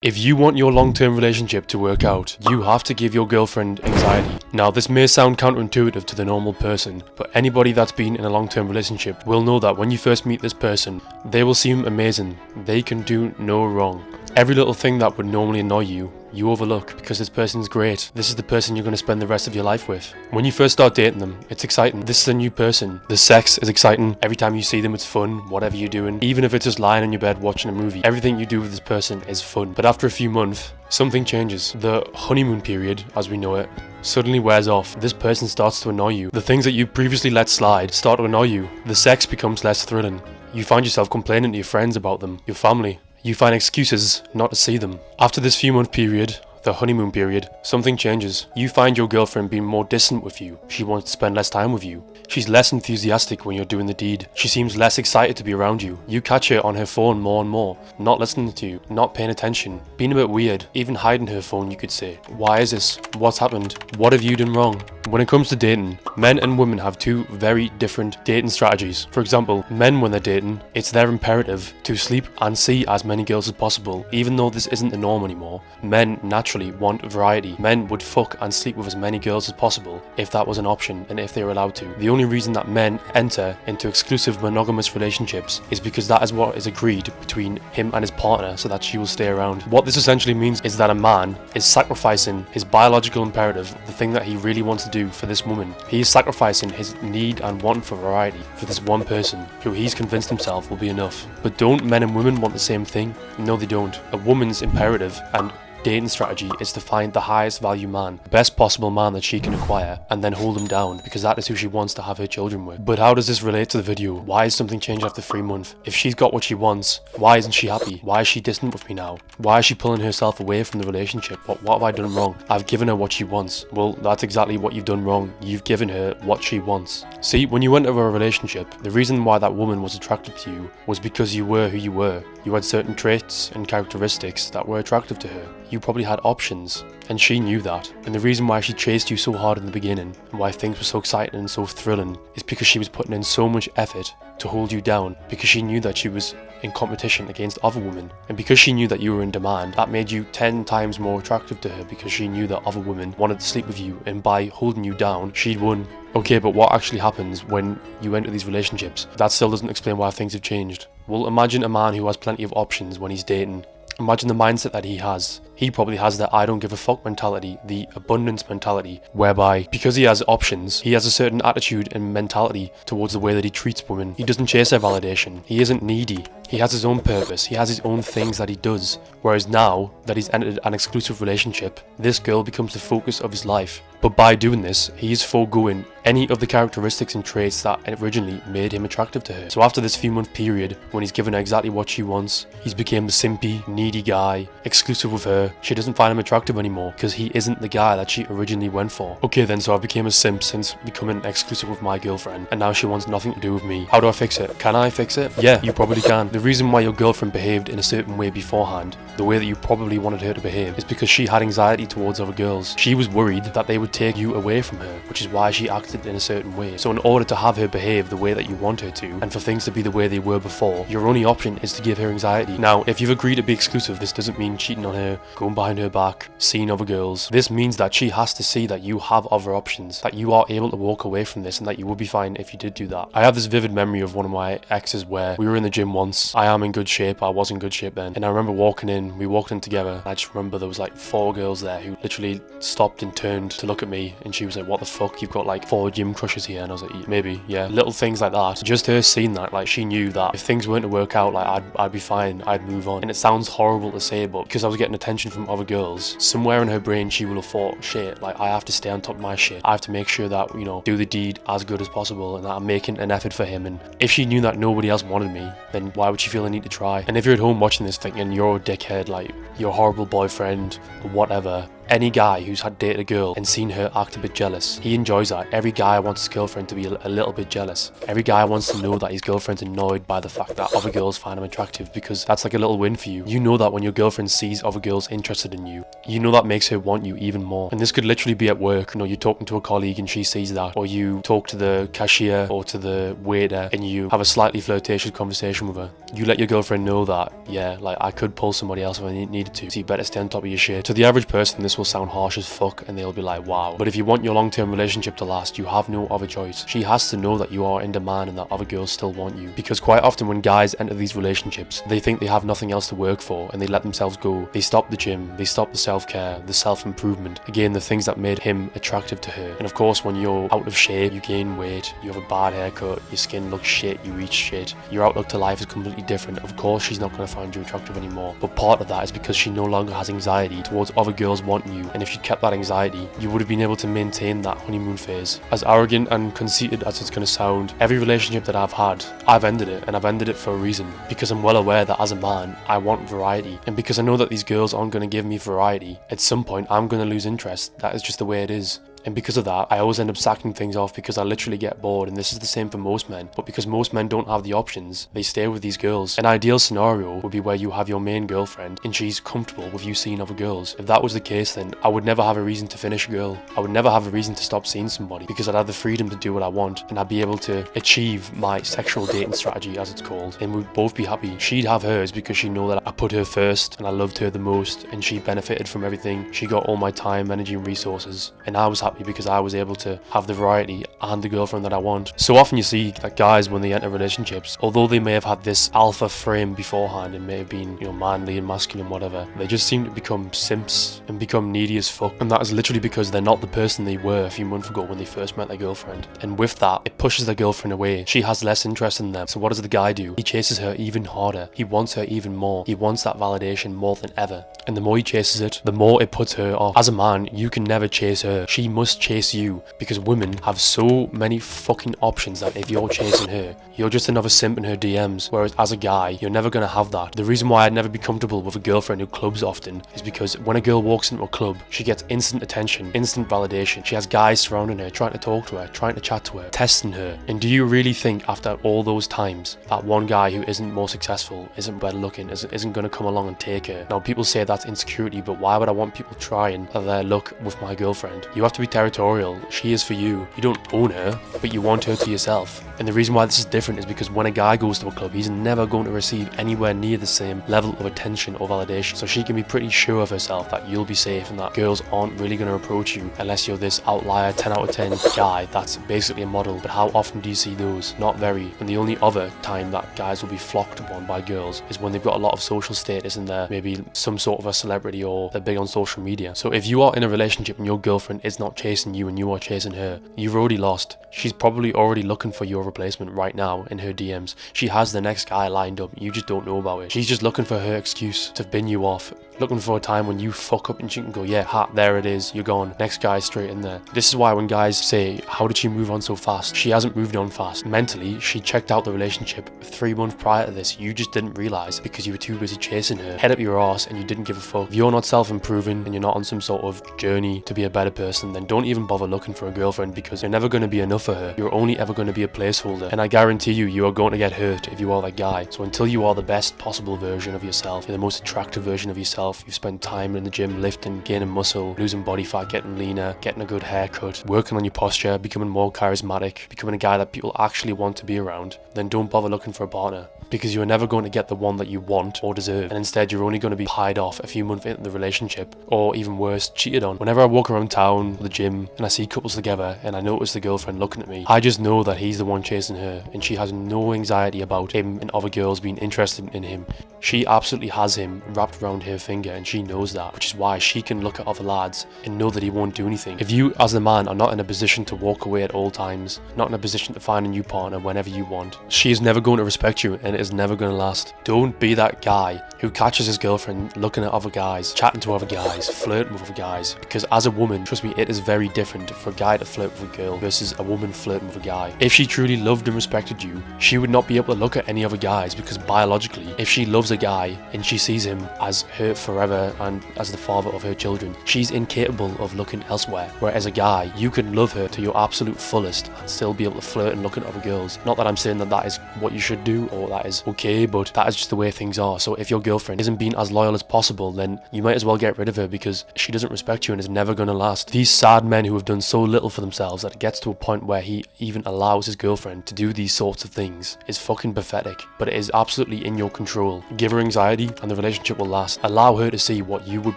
If you want your long-term relationship to work out, you have to give your girlfriend anxiety. Now, this may sound counterintuitive to the normal person, but anybody that's been in a long-term relationship will know that when you first meet this person, they will seem amazing. They can do no wrong. Every little thing that would normally annoy you, you overlook because this person's great. This is the person you're going to spend the rest of your life with. When you first start dating them, it's exciting. This is a new person. The sex is exciting. Every time you see them, it's fun. Whatever you're doing, even if it's just lying in your bed watching a movie, everything you do with this person is fun. But after a few months, something changes. The honeymoon period, as we know it, suddenly wears off. This person starts to annoy you. The things that you previously let slide start to annoy you. The sex becomes less thrilling. You find yourself complaining to your friends about them, your family. You find excuses not to see them. After this few month period, the honeymoon period, something changes. You find your girlfriend being more distant with you. She wants to spend less time with you. She's less enthusiastic when you're doing the deed. She seems less excited to be around you. You catch her on her phone more and more, not listening to you, not paying attention, being a bit weird, even hiding her phone, you could say. Why is this? What's happened? What have you done wrong? When it comes to dating, men and women have two very different dating strategies. For example, men when they're dating, it's their imperative to sleep and see as many girls as possible. Even though this isn't the norm anymore, men naturally want variety. Men would fuck and sleep with as many girls as possible if that was an option and if they were allowed to. The only reason that men enter into exclusive monogamous relationships is because that is what is agreed between him and his partner so that she will stay around. What this essentially means is that a man is sacrificing his biological imperative, the thing that he really wants to do for this woman. He is sacrificing his need and want for variety for this one person who he's convinced himself will be enough. But don't men and women want the same thing? No, they don't. A woman's imperative and dating strategy is to find the highest value man, the best possible man that she can acquire, and then hold him down because that is who she wants to have her children with. But how does this relate to the video? Why is something changed after 3 months? If she's got what she wants, why isn't she happy? Why is she distant with me now? Why is she pulling herself away from the relationship? What have I done wrong? I've given her what she wants. Well, that's exactly what you've done wrong. You've given her what she wants. See, when you went into a relationship, the reason why that woman was attracted to you was because you were who you were. You had certain traits and characteristics that were attractive to her. You probably had options, and she knew that. And the reason why she chased you so hard in the beginning, and why things were so exciting and so thrilling, is because she was putting in so much effort to hold you down, because she knew that she was in competition against other women. And because she knew that you were in demand, that made you 10 times more attractive to her, because she knew that other women wanted to sleep with you, and by holding you down, she'd won. Okay, but what actually happens when you enter these relationships? That still doesn't explain why things have changed. Well, imagine a man who has plenty of options when he's dating. Imagine the mindset that he has. He probably has the I don't give a fuck mentality, the abundance mentality, whereby because he has options, he has a certain attitude and mentality towards the way that he treats women. He doesn't chase their validation. He isn't needy. He has his own purpose. He has his own things that he does. Whereas now that he's entered an exclusive relationship, this girl becomes the focus of his life. But by doing this, he is foregoing any of the characteristics and traits that originally made him attractive to her. So after this few month period, when he's given her exactly what she wants, he's became the simpy, needy guy, exclusive with her. She doesn't find him attractive anymore because he isn't the guy that she originally went for. Okay then, so I became a simp since becoming exclusive with my girlfriend, and now she wants nothing to do with me. How do I fix it? Can I fix it? Yeah, you probably can. The reason why your girlfriend behaved in a certain way beforehand, the way that you probably wanted her to behave, is because she had anxiety towards other girls. She was worried that they would take you away from her, which is why she acted in a certain way. So in order to have her behave the way that you want her to, and for things to be the way they were before, your only option is to give her anxiety. Now, if you've agreed to be exclusive, this doesn't mean cheating on her, going behind her back, seeing other girls. This means that she has to see that you have other options, that you are able to walk away from this, and that you would be fine if you did do that. I have this vivid memory of one of my exes where we were in the gym once. I am in good shape. I was in good shape then. And I remember walking in. We walked in together. I just remember there was like 4 girls there who literally stopped and turned to look at me, and she was like, what the fuck? You've got like 4 gym crushes here. And I was like, maybe, yeah. Little things like that. Just her seeing that, like she knew that if things weren't to work out, like I'd be fine. I'd move on. And it sounds horrible to say, but because I was getting attention from other girls, somewhere in her brain she will have thought, shit, like I have to stay on top of my shit. I have to make sure that, you know, do the deed as good as possible and that I'm making an effort for him. And if she knew that nobody else wanted me, then why would she feel the need to try? And if you're at home watching this thinking you're a dickhead, like you're a horrible boyfriend or whatever, Any guy who's had dated a girl and seen her act a bit jealous, he enjoys that. Every guy wants his girlfriend to be a little bit jealous. Every guy wants to know that his girlfriend's annoyed by the fact that other girls find him attractive, because that's like a little win for you. You know that when your girlfriend sees other girls interested in you, you know that makes her want you even more. And this could literally be at work. You know, you're talking to a colleague and she sees that, or you talk to the cashier or to the waiter and you have a slightly flirtatious conversation with her. You let your girlfriend know that, yeah, like, I could pull somebody else if I needed to, so you better stay on top of your shit. To the average person, this will sound harsh as fuck and they'll be like, wow. But if you want your long-term relationship to last, you have no other choice. She has to know that you are in demand and that other girls still want you. Because quite often when guys enter these relationships, they think they have nothing else to work for and they let themselves go. They stop the gym, they stop the self-care, the self-improvement. Again, the things that made him attractive to her. And of course, when you're out of shape, you gain weight, you have a bad haircut, your skin looks shit, you eat shit, your outlook to life is completely different. Of course, she's not going to find you attractive anymore. But part of that is because she no longer has anxiety towards other girls wanting you. And if she kept that anxiety, you would have been able to maintain that honeymoon phase. As arrogant and conceited as it's going to sound, every relationship that I've had, I've ended it, and I've ended it for a reason. Because I'm well aware that as a man, I want variety. And because I know that these girls aren't going to give me variety, at some point I'm going to lose interest. That is just the way it is. And because of that, I always end up sacking things off because I literally get bored, and this is the same for most men. But because most men don't have the options, they stay with these girls. An ideal scenario would be where you have your main girlfriend and she's comfortable with you seeing other girls. If that was the case, then I would never have a reason to finish a girl. I would never have a reason to stop seeing somebody, because I'd have the freedom to do what I want and I'd be able to achieve my sexual dating strategy, as it's called, and we'd both be happy. She'd have hers because she know that I put her first and I loved her the most, and she benefited from everything. She got all my time, energy and resources, and I was happy because I was able to have the variety and the girlfriend that I want. So often you see that guys, when they enter relationships, although they may have had this alpha frame beforehand and may have been, you know, manly and masculine, whatever, they just seem to become simps and become needy as fuck. And that is literally because they're not the person they were a few months ago when they first met their girlfriend. And with that, it pushes their girlfriend away. She has less interest in them. So what does the guy do? He chases her even harder. He wants her even more. He wants that validation more than ever. And the more he chases it, the more it puts her off. As a man, you can never chase her. She must chase you, because women have so many fucking options that if you're chasing her, you're just another simp in her DMs. Whereas as a guy, you're never gonna have that. The reason why I'd never be comfortable with a girlfriend who clubs often is because when a girl walks into a club, she gets instant attention, instant validation. She has guys surrounding her, trying to talk to her, trying to chat to her, testing her. And do you really think after all those times that one guy who isn't more successful, isn't better looking, isn't gonna come along and take her? Now, people say that's insecurity, but why would I want people trying their luck with my girlfriend? You have to be territorial. She is for you. You don't own her, but you want her to yourself. And the reason why this is different is because when a guy goes to a club, he's never going to receive anywhere near the same level of attention or validation. So she can be pretty sure of herself that you'll be safe and that girls aren't really going to approach you unless you're this outlier 10 out of 10 guy that's basically a model. But how often do you see those? Not very. And the only other time that guys will be flocked upon by girls is when they've got a lot of social status and they're maybe some sort of a celebrity or they're big on social media. So if you are in a relationship and your girlfriend is not chasing you and you are chasing her, you've already lost. She's probably already looking for your replacement right now in her DMs. She has the next guy lined up. You just don't know about it. She's just looking for her excuse to bin you off. Looking for a time when you fuck up and she can go, yeah, ha, there it is, you're gone. Next guy straight in there. This is why when guys say, how did she move on so fast? She hasn't moved on fast. Mentally, she checked out the relationship 3 months prior to this. You just didn't realize because you were too busy chasing her. Head up your ass and you didn't give a fuck. If you're not self-improving and you're not on some sort of journey to be a better person, then don't even bother looking for a girlfriend, because you're never going to be enough for her. You're only ever going to be a placeholder. And I guarantee you, you are going to get hurt if you are that guy. So until you are the best possible version of yourself, you're the most attractive version of yourself, you've spent time in the gym lifting, gaining muscle, losing body fat, getting leaner, getting a good haircut, working on your posture, becoming more charismatic, becoming a guy that people actually want to be around, then don't bother looking for a partner, because you're never going to get the one that you want or deserve, and instead you're only going to be pied off a few months into the relationship, or even worse, cheated on. Whenever I walk around town or the gym and I see couples together and I notice the girlfriend looking at me, I just know that he's the one chasing her and she has no anxiety about him and other girls being interested in him. She absolutely has him wrapped around her finger and she knows that, which is why she can look at other lads and know that he won't do anything. If you as the man are not in a position to walk away at all times, not in a position to find a new partner whenever you want, she is never going to respect you and it is never going to last. Don't be that guy who catches his girlfriend looking at other guys, chatting to other guys, flirting with other guys, because as a woman, trust me, it is very different for a guy to flirt with a girl versus a woman flirting with a guy. If she truly loved and respected you, she would not be able to look at any other guys, because biologically, if she loves a a guy and she sees him as her forever and as the father of her children, she's incapable of looking elsewhere. Whereas a guy, you can love her to your absolute fullest and still be able to flirt and look at other girls. Not that I'm saying that that is what you should do or that is okay, but that is just the way things are. So if your girlfriend isn't being as loyal as possible, then you might as well get rid of her because she doesn't respect you and is never going to last. These sad men who have done so little for themselves that it gets to a point where he even allows his girlfriend to do these sorts of things is fucking pathetic, but it is absolutely in your control. Give her anxiety and the relationship will last. Allow her to see what you would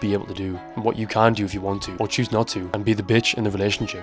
be able to do and what you can do if you want to, or choose not to, and be the bitch in the relationship.